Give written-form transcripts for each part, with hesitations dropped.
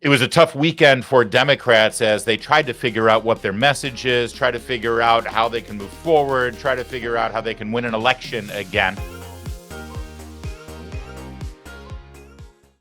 It was a tough weekend for Democrats as they tried to figure out what their message is, try to figure out how they can move forward, try to figure out how they can win an election again.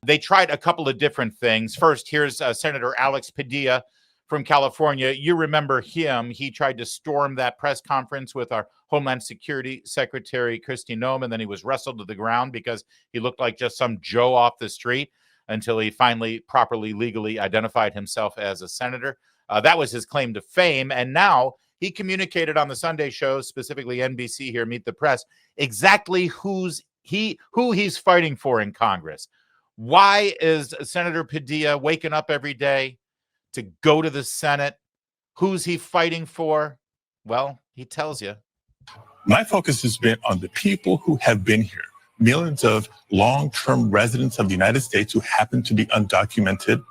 They tried a couple of different things. First, here's Senator Alex Padilla from California. You remember him. He tried to storm that press conference with our Homeland Security Secretary, Kristi Noem, and then he was wrestled to the ground because he looked like just some Joe off the street until he finally properly legally identified himself as a senator. That was his claim to fame. And now he communicated on the Sunday show, specifically NBC here, Meet the Press, exactly who he's fighting for in Congress. Why is Senator Padilla waking up every day to go to the Senate? Who's he fighting for? Well, he tells you. My focus has been on the people who have been here. Millions of long-term residents of the United States who happen to be undocumented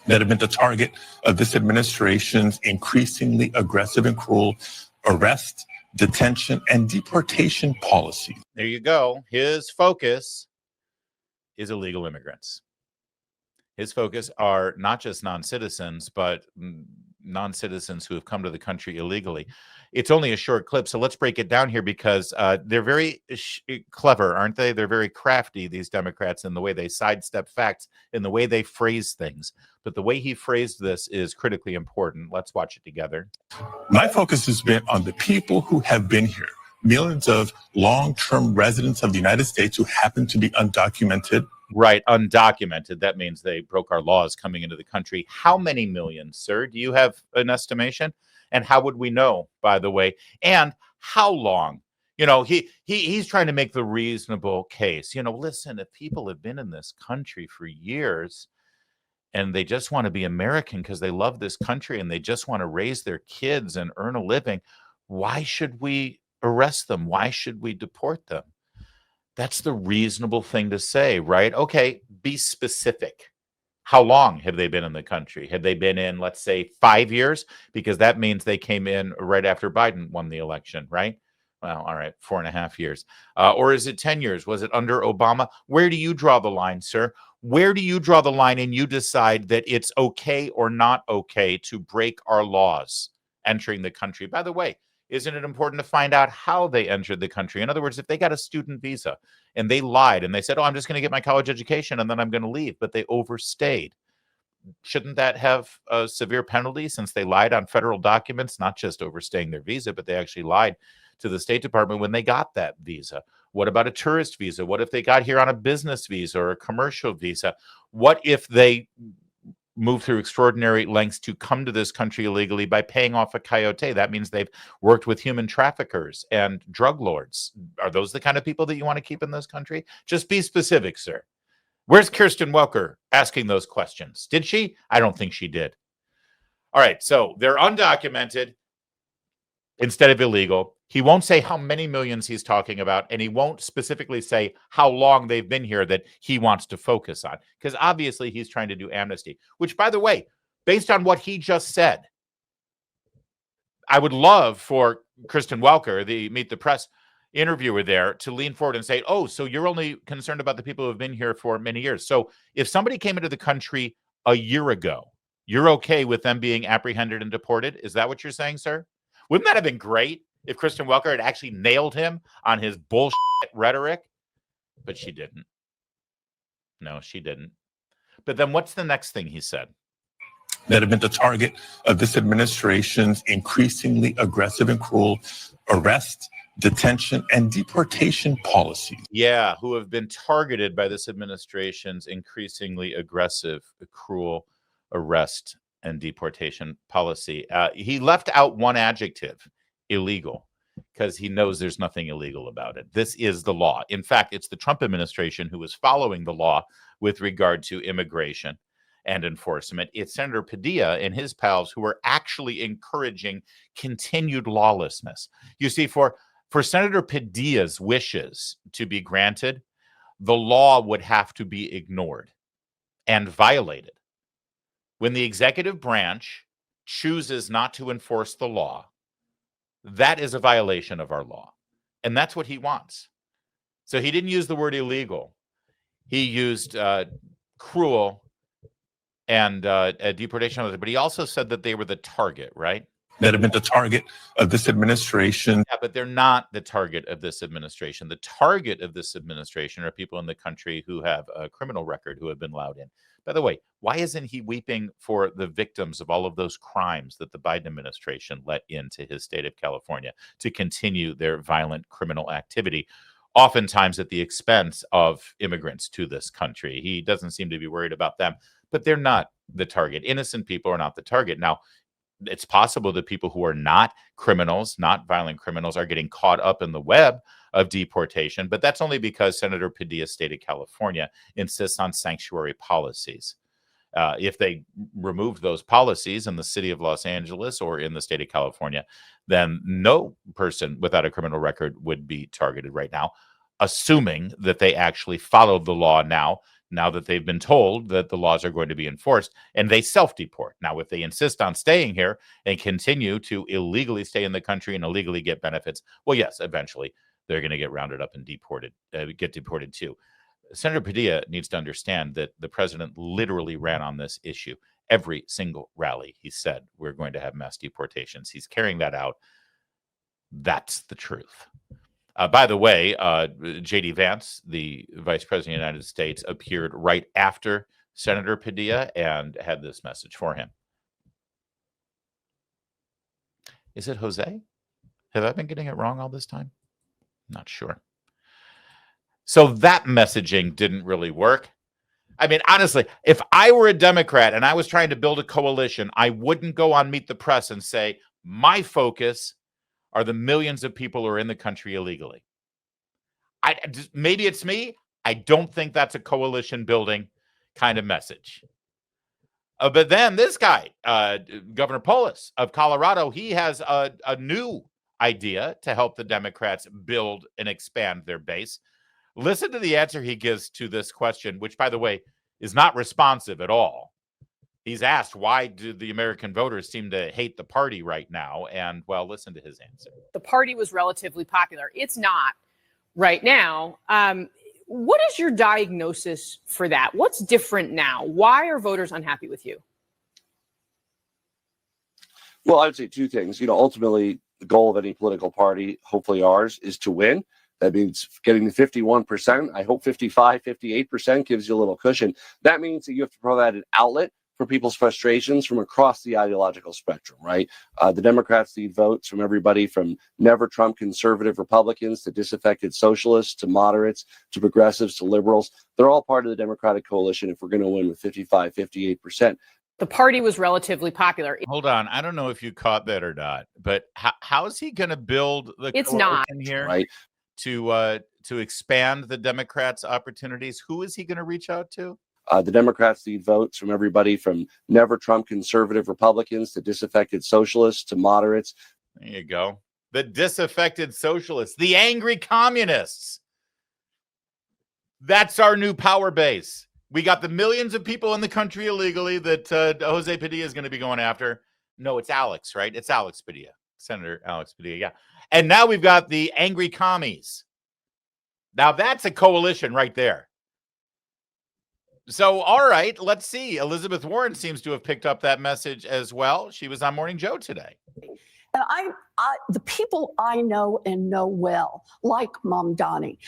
that have been the target of this administration's increasingly aggressive and cruel arrest, detention, and deportation policies. There you go. His focus is illegal immigrants. His focus are not just non-citizens, but non-citizens who have come to the country illegally. It's only a short clip, so let's break it down here because they're very clever, aren't they? They're very crafty, these Democrats, in the way they sidestep facts, in the way they phrase things. But the way he phrased this is critically important. Let's watch it together. My focus has been on the people who have been here. Millions of long-term residents of the United States who happen to be undocumented. Right, undocumented. That means they broke our laws coming into the country. How many millions, sir? Do you have an estimation? And how would we know, by the way? And how long? You know, he's trying to make the reasonable case. You know, listen, if people have been in this country for years and they just want to be American because they love this country and they just want to raise their kids and earn a living, why should we arrest them? Why should we deport them? That's the reasonable thing to say, right? Okay, be specific. How long have they been in the country? Have they been in, let's say, 5 years? Because that means they came in right after Biden won the election, right? Well, all right, 4.5 years. Or is it 10 years? Was it under Obama? Where do you draw the line, sir? Where do you draw the line and you decide that it's okay or not okay to break our laws entering the country? By the way, isn't it important to find out how they entered the country? In other words, if they got a student visa and they lied and they said, oh, I'm just going to get my college education and then I'm going to leave, but they overstayed, shouldn't that have a severe penalty since they lied on federal documents, not just overstaying their visa, but they actually lied to the State Department when they got that visa? What about a tourist visa? What if they got here on a business visa or a commercial visa? What if they move through extraordinary lengths to come to this country illegally by paying off a coyote? That means they've worked with human traffickers and drug lords. Are those the kind of people that you want to keep in this country? Just be specific, sir. Where's Kirsten Welker asking those questions? Did she? I don't think she did. All right, so they're undocumented instead of illegal. He won't say how many millions he's talking about, and he won't specifically say how long they've been here that he wants to focus on, because obviously he's trying to do amnesty, which, by the way, based on what he just said, I would love for Kristen Welker, the Meet the Press interviewer there, to lean forward and say, oh, so you're only concerned about the people who have been here for many years. So if somebody came into the country a year ago, you're okay with them being apprehended and deported? Is that what you're saying, sir? Wouldn't that have been great if Kristen Welker had actually nailed him on his bullshit rhetoric? But she didn't. No, she didn't. But then what's the next thing he said? That have been the target of this administration's increasingly aggressive and cruel arrest, detention, and deportation policies. Yeah, who have been targeted by this administration's increasingly aggressive, cruel arrest and deportation policy. He left out one adjective, illegal, because he knows there's nothing illegal about it. This is the law. In fact, it's the Trump administration who is following the law with regard to immigration and enforcement. It's Senator Padilla and his pals who are actually encouraging continued lawlessness. You see, for Senator Padilla's wishes to be granted, the law would have to be ignored and violated. When the executive branch chooses not to enforce the law, that is a violation of our law. And that's what he wants. So he didn't use the word illegal. He used cruel and deportation, but he also said that they were the target, right? That have been the target of this administration. Yeah, but they're not the target of this administration. The target of this administration are people in the country who have a criminal record who have been allowed in. By the way, why isn't he weeping for the victims of all of those crimes that the Biden administration let into his state of California to continue their violent criminal activity, oftentimes at the expense of immigrants to this country? He doesn't seem to be worried about them, but they're not the target. Innocent people are not the target. Now, it's possible that people who are not criminals, not violent criminals, are getting caught up in the web of deportation, but that's only because Senator Padilla's state of California insists on sanctuary policies. If they removed those policies in the city of Los Angeles or in the state of California, then no person without a criminal record would be targeted right now, assuming that they actually followed the law now that they've been told that the laws are going to be enforced, and they self-deport. Now, if they insist on staying here and continue to illegally stay in the country and illegally get benefits, well, yes, eventually they're going to get rounded up and get deported too. Senator Padilla needs to understand that the president literally ran on this issue. Every single rally, he said, we're going to have mass deportations. He's carrying that out. That's the truth. By the way, J.D. Vance, the Vice President of the United States, appeared right after Senator Padilla and had this message for him. Is it Jose? Have I been getting it wrong all this time? Not sure. So that messaging didn't really work. I mean, honestly, if I were a Democrat and I was trying to build a coalition, I wouldn't go on Meet the Press and say, my focus are the millions of people who are in the country illegally. Maybe it's me. I don't think that's a coalition building kind of message. But then this guy, Governor Polis of Colorado, he has a new idea to help the Democrats build and expand their base. Listen to the answer he gives to this question, which, by the way, is not responsive at all. He's asked, why do the American voters seem to hate the party right now? And, well, listen to his answer. The party was relatively popular. It's not right now. What is your diagnosis for that? What's different now? Why are voters unhappy with you? Well, I would say two things. Ultimately, the goal of any political party, hopefully ours, is to win. That means getting to 51%. I hope 55, 58% gives you a little cushion. That means that you have to provide an outlet for people's frustrations from across the ideological spectrum, right? The Democrats need votes from everybody from never Trump conservative Republicans to disaffected socialists to moderates to progressives to liberals. They're all part of the Democratic coalition if we're going to win with 55, 58%. The party was relatively popular. Hold on. I don't know if you caught that or not, but how is he going to build the It's not here, right? To expand the Democrats' opportunities? Who is he going to reach out to? The Democrats need votes from everybody from never Trump conservative Republicans to disaffected socialists to moderates. There you go. The disaffected socialists, the angry communists. That's our new power base. We got the millions of people in the country illegally that Jose Padilla is going to be going after. No, it's Alex, right? It's Alex Padilla, Senator Alex Padilla, yeah. And now we've got the angry commies. Now that's a coalition right there. So, all right, let's see. Elizabeth Warren seems to have picked up that message as well. She was on Morning Joe today. And the people I know and know well, like Mamdani,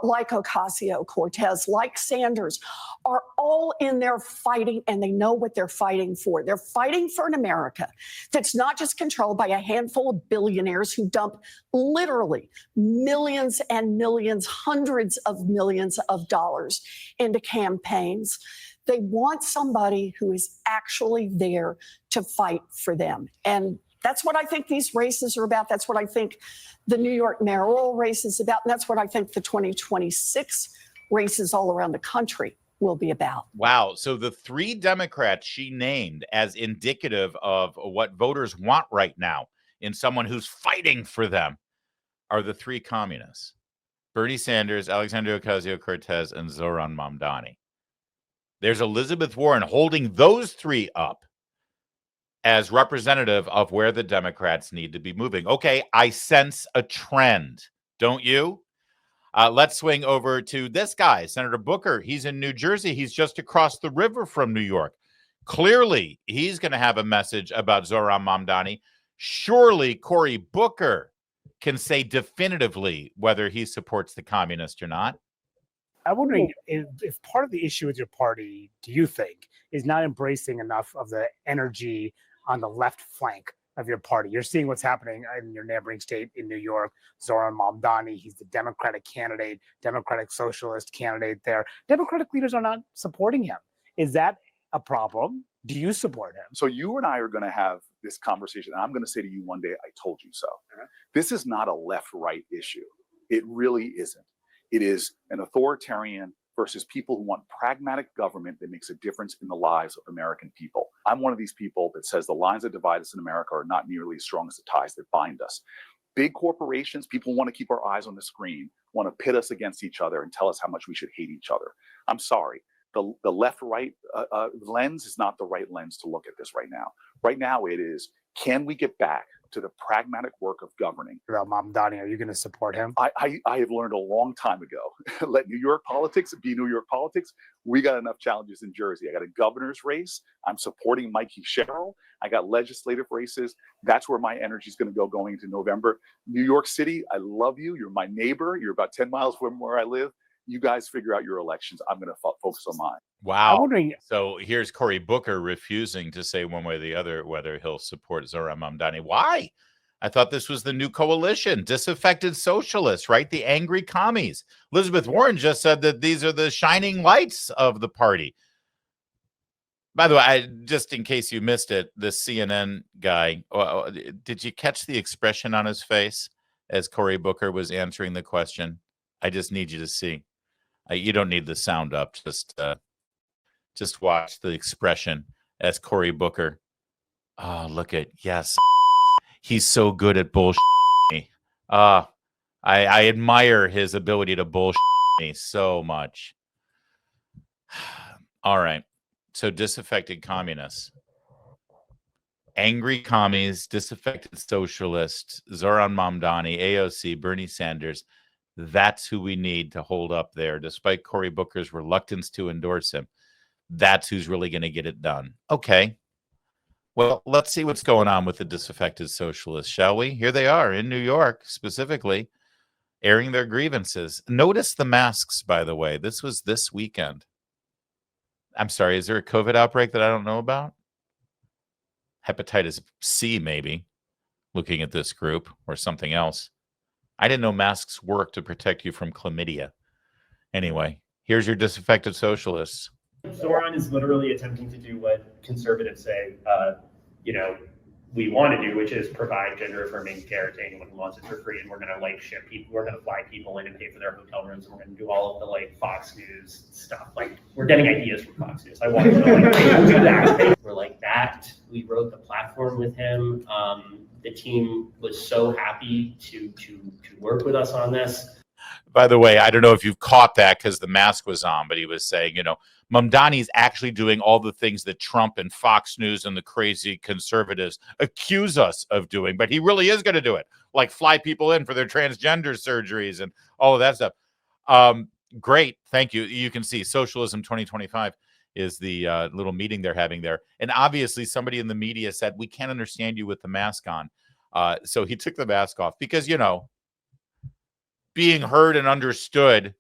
like Ocasio-Cortez, like Sanders, are all in there fighting, and they know what they're fighting for. They're fighting for an America that's not just controlled by a handful of billionaires who dump literally millions and millions, hundreds of millions of dollars into campaigns. They want somebody who is actually there to fight for them. And that's what I think these races are about. That's what I think the New York mayoral race is about. And that's what I think the 2026 races all around the country will be about. Wow. So the three Democrats she named as indicative of what voters want right now in someone who's fighting for them are the three communists: Bernie Sanders, Alexandria Ocasio-Cortez, and Zoran Mamdani. There's Elizabeth Warren holding those three up as representative of where the Democrats need to be moving. Okay, I sense a trend, don't you? Let's swing over to this guy, Senator Booker. He's in New Jersey. He's just across the river from New York. Clearly, he's going to have a message about Zoran Mamdani. Surely Cory Booker can say definitively whether he supports the communists or not. I'm wondering if part of the issue with your party, do you think, is not embracing enough of the energy on the left flank of your party? You're seeing what's happening in your neighboring state in New York. Zoran Mamdani, he's the Democratic candidate, Democratic socialist candidate there. Democratic leaders are not supporting him. Is that a problem? Do you support him? So you and I are going to have this conversation, and I'm going to say to you one day, I told you so. This is not a left-right issue. It really isn't. It is an authoritarian versus people who want pragmatic government that makes a difference in the lives of American people. I'm one of these people that says the lines that divide us in America are not nearly as strong as the ties that bind us. Big corporations, people want to keep our eyes on the screen, want to pit us against each other and tell us how much we should hate each other. I'm sorry. The left-right lens is not the right lens to look at this right now. Right now it is, can we get back to the pragmatic work of governing? About Mamdani, are you going to support him? I have learned a long time ago, let New York politics be New York politics. We got enough challenges in Jersey. I got a governor's race. I'm supporting Mikey Sherrill. I got legislative races. That's where my energy is going to go going into November. New York City, I love you. You're my neighbor. You're about 10 miles from where I live. You guys figure out your elections. I'm going to focus on mine. Wow. I'm wondering, So here's Cory Booker refusing to say one way or the other whether he'll support Zoran Mamdani. Why? I thought this was the new coalition, disaffected socialists, right? The angry commies. Elizabeth Warren just said that these are the shining lights of the party. By the way, just in case you missed it, the CNN guy, did you catch the expression on his face as Cory Booker was answering the question? I just need you to see. You don't need the sound up. Just watch the expression as Cory Booker. Oh, look at, yes. He's so good at bullshit me. I admire his ability to bullshit me so much. All right. So disaffected communists. Angry commies, disaffected socialists, Zoran Mamdani, AOC, Bernie Sanders. That's who we need to hold up there, despite Cory Booker's reluctance to endorse him. That's who's really going to get it done. Okay. Well, let's see what's going on with the disaffected socialists, shall we? Here they are in New York, specifically, airing their grievances. Notice the masks, by the way. This was this weekend. I'm sorry, is there a COVID outbreak that I don't know about? Hepatitis C, maybe, looking at this group, or something else. I didn't know masks work to protect you from chlamydia. Anyway, here's your disaffected socialists. Zoran is literally attempting to do what conservatives say, we want to do, which is provide gender-affirming care to anyone who wants it for free. And we're going to ship people, we're going to fly people in and pay for their hotel rooms. And we're going to do all of the Fox News stuff. We're getting ideas from Fox News. I want to know, we'll do that. We're like that. We wrote the platform with him. The team was so happy to work with us on this. By the way, I don't know if you've caught that because the mask was on, but he was saying, Mamdani's actually doing all the things that Trump and Fox News and the crazy conservatives accuse us of doing, but he really is going to do it, like fly people in for their transgender surgeries and all of that stuff. Great. Thank you. You can see Socialism 2025 is the little meeting they're having there. And obviously somebody in the media said, we can't understand you with the mask on. So he took the mask off because, being heard and understood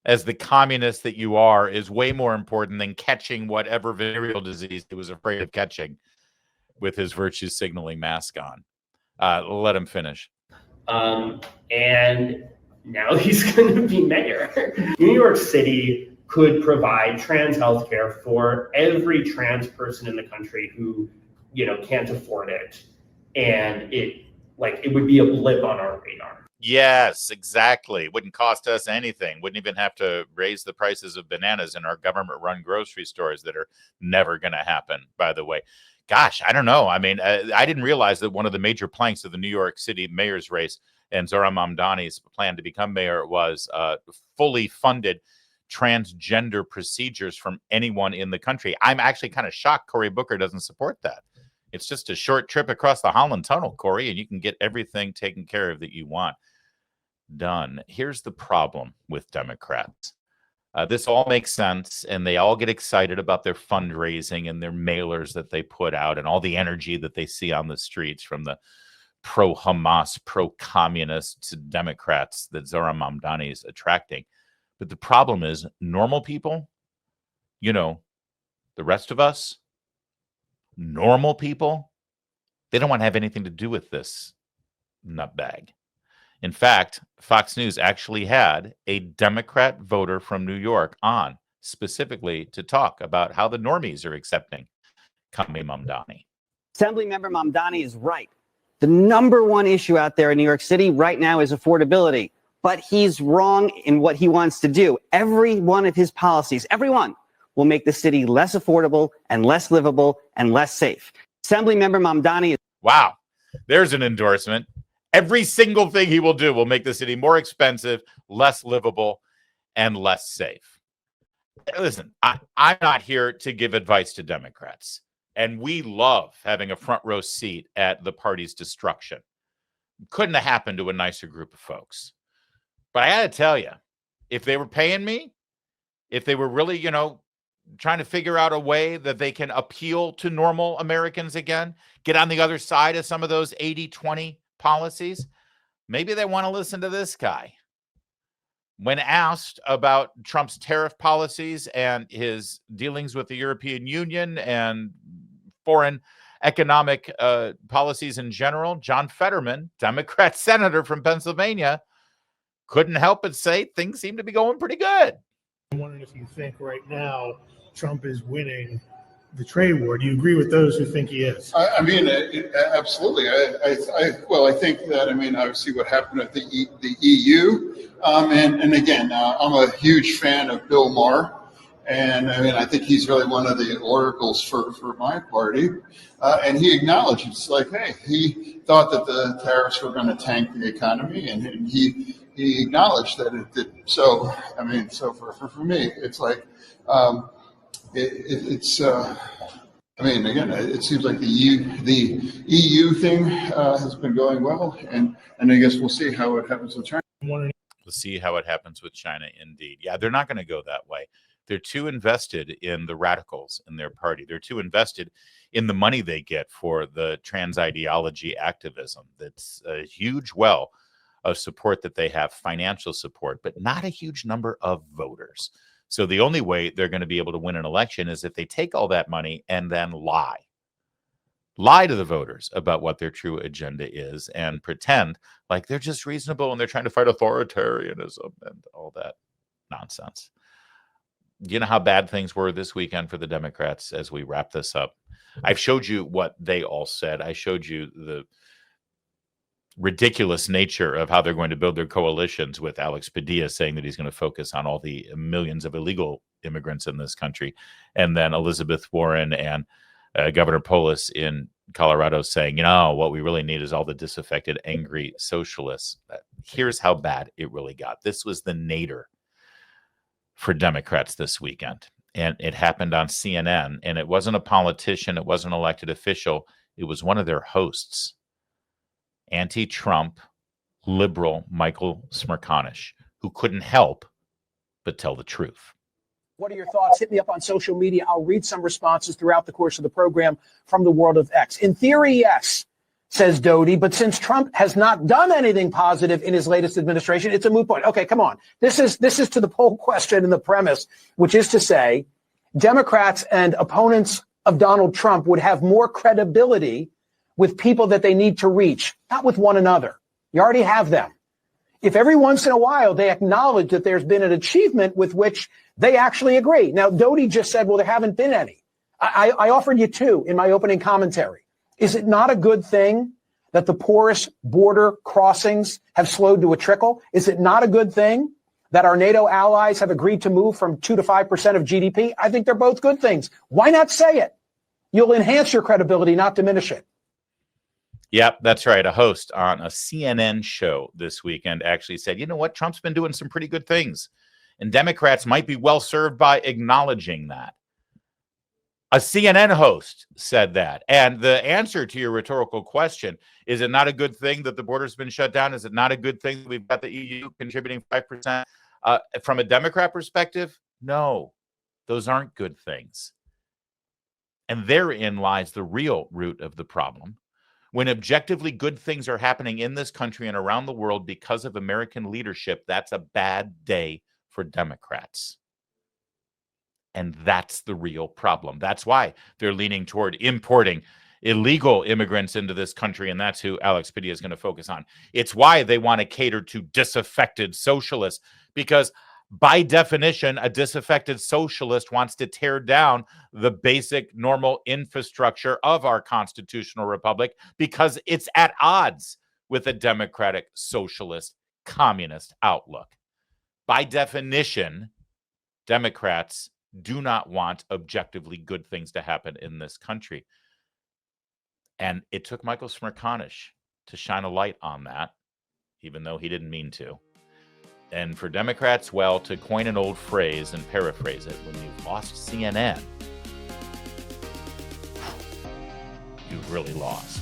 as the communist that you are is way more important than catching whatever venereal disease he was afraid of catching with his virtue signaling mask on. Let him finish. And now he's going to be mayor. New York City could provide trans health care for every trans person in the country who, can't afford it. And it would be a blip on our radar. Yes, exactly. Wouldn't cost us anything. Wouldn't even have to raise the prices of bananas in our government-run grocery stores that are never going to happen, by the way. Gosh, I don't know. I mean, I didn't realize that one of the major planks of the New York City mayor's race and Zoran Mamdani's plan to become mayor was fully funded transgender procedures from anyone in the country. I'm actually kind of shocked Cory Booker doesn't support that. It's just a short trip across the Holland Tunnel, Cory, and you can get everything taken care of that you want done. Here's the problem with Democrats. This all makes sense, and they all get excited about their fundraising and their mailers that they put out and all the energy that they see on the streets from the pro-Hamas, pro-communist Democrats that Zoran Mamdani is attracting. But the problem is normal people, the rest of us, normal people, they don't want to have anything to do with this nutbag. In fact, Fox News actually had a Democrat voter from New York on specifically to talk about how the normies are accepting Cory Mamdani. Assemblymember Mamdani is right. The number one issue out there in New York City right now is affordability. But he's wrong in what he wants to do. Every one of his policies, every one, will make the city less affordable and less livable and less safe. Assemblymember Mamdani is... Wow, there's an endorsement. Every single thing he will do will make the city more expensive, less livable, and less safe. Listen, I'm not here to give advice to Democrats. And we love having a front row seat at the party's destruction. Couldn't have happened to a nicer group of folks. But I got to tell you, if they were paying me, if they were really, trying to figure out a way that they can appeal to normal Americans again, get on the other side of some of those 80-20 policies, maybe they want to listen to this guy. When asked about Trump's tariff policies and his dealings with the European Union and foreign economic policies in general, John Fetterman, Democrat senator from Pennsylvania, couldn't help but say things seem to be going pretty good. I'm wondering if you think right now Trump is winning the trade war. Do you agree with those who think he is? Absolutely. I think that, obviously what happened at the EU, and again, I'm a huge fan of Bill Maher. And I think he's really one of the oracles for my party. And he acknowledged, hey, he thought that the tariffs were going to tank the economy, and he acknowledged that it did. So, so for me, it's like, again, it seems like the EU thing has been going well, and I guess we'll see how it happens with China. We'll see how it happens with China, indeed. Yeah, they're not going to go that way. They're too invested in the radicals in their party. They're too invested in the money they get for the trans ideology activism. That's a huge well of support that they have, financial support, but not a huge number of voters. So the only way they're going to be able to win an election is if they take all that money and then lie to the voters about what their true agenda is and pretend like they're just reasonable and they're trying to fight authoritarianism and all that nonsense. You know how bad things were this weekend for the Democrats as we wrap this up. I've showed you what they all said. I showed you the ridiculous nature of how they're going to build their coalitions, with Alex Padilla saying that he's going to focus on all the millions of illegal immigrants in this country. And then Elizabeth Warren and Governor Polis in Colorado saying, what we really need is all the disaffected, angry socialists. Here's how bad it really got. This was the nadir for Democrats this weekend. And it happened on CNN. And it wasn't a politician. It wasn't an elected official. It was one of their hosts, anti-Trump liberal Michael Smerconish, who couldn't help but tell the truth. What are your thoughts? Hit me up on social media. I'll read some responses throughout the course of the program from the world of X. In theory, yes, says Doty, but since Trump has not done anything positive in his latest administration, it's a moot point. Okay, come on. This is to the poll question and the premise, which is to say Democrats and opponents of Donald Trump would have more credibility with people that they need to reach, not with one another. You already have them. If every once in a while they acknowledge that there's been an achievement with which they actually agree. Now, Doty just said, well, there haven't been any. I offered you two in my opening commentary. Is it not a good thing that the porous border crossings have slowed to a trickle? Is it not a good thing that our NATO allies have agreed to move from 2 to 5% of GDP? I think they're both good things. Why not say it? You'll enhance your credibility, not diminish it. Yep, that's right. A host on a CNN show this weekend actually said, you know what? Trump's been doing some pretty good things, and Democrats might be well served by acknowledging that. A CNN host said that. And the answer to your rhetorical question, is it not a good thing that the border's been shut down? Is it not a good thing that we've got the EU contributing 5%? From a Democrat perspective, no, those aren't good things. And therein lies the real root of the problem. When objectively good things are happening in this country and around the world because of American leadership, that's a bad day for Democrats. And that's the real problem. That's why they're leaning toward importing illegal immigrants into this country, and that's who Alex Padilla is going to focus on. It's why they want to cater to disaffected socialists, because by definition, a disaffected socialist wants to tear down the basic normal infrastructure of our constitutional republic because it's at odds with a democratic, socialist, communist outlook. By definition, Democrats do not want objectively good things to happen in this country. And it took Michael Smerconish to shine a light on that, even though he didn't mean to. And for Democrats, well, to coin an old phrase and paraphrase it, when you've lost CNN, you've really lost.